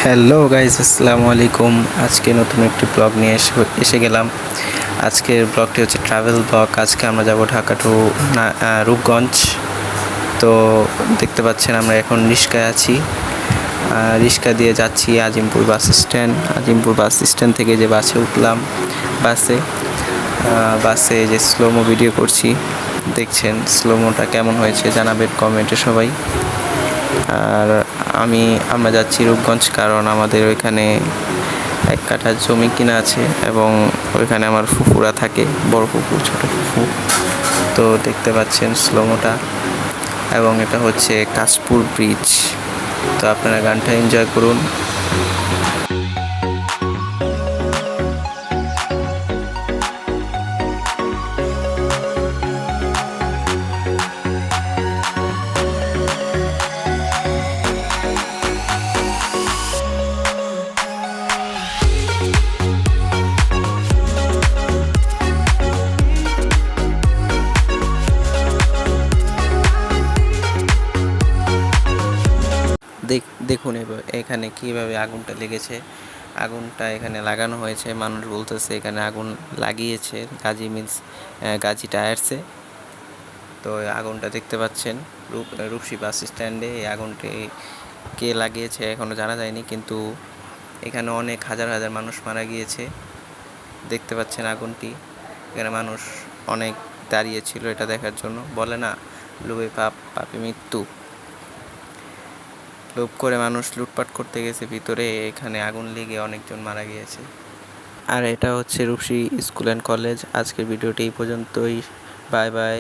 Hello guys, আসসালামু আলাইকুম। আজকে নতুন একটি ব্লগ নিয়ে এসে গেলাম। আজকের ব্লগটি হচ্ছে ট্রাভেল ব্লগ। আজকে আমরা যাব ঢাকা টু রূপগঞ্জ। তো দেখতে পাচ্ছেন আমরা এখন রিক্সায় আছি। রিক্সা দিয়ে যাচ্ছি Azimpur bus stand. Azimpur bus stand থেকে যে বাসে উঠলাম, বাসে যে স্লোমো ভিডিও করছি, দেখছেন স্লোমোটা কেমন হয়েছে জানাবেন কমেন্টে সবাই। আর আমরা যাচ্ছি রূপগঞ্জ, কারণ আমাদের ওইখানে 1 কাঠা জমি কিনা আছে এবং ওইখানে আমার ফুফুরা থাকে, বড় ফুফু ছোট ফুফু। তো দেখতে পাচ্ছেন স্লোমোটা, এবং এটা হচ্ছে কাশপুর ব্রিজ। তো আপনারা গানটা এনজয় করুন। দেখুন এখানে কিভাবে আগুনটা লেগেছে। আগুনটা এখানে লাগানো হয়েছে, মানুষ বলতেছে এখানে আগুন লাগিয়েছে গাজী টায়ার্সে। তো আগুনটা দেখতে পাচ্ছেন রূপসী বাস স্ট্যান্ডে। এই আগুনটি কে লাগিয়েছে এখনও জানা যায়নি, কিন্তু এখানে অনেক হাজার হাজার মানুষ মারা গিয়েছে। দেখতে পাচ্ছেন আগুনটি, এখানে মানুষ অনেক দাঁড়িয়ে ছিল এটা দেখার জন্য। বলে না, লোভে পাপে মৃত্যু। লোভ করে মানুষ লুটপাট করতে গেছে ভিতরে, এখানে আগুন লেগে অনেকজন মারা গিয়েছে। আর এটা হচ্ছে রূপসী স্কুল অ্যান্ড কলেজ। আজকের ভিডিওটি এই পর্যন্তই। Bye bye.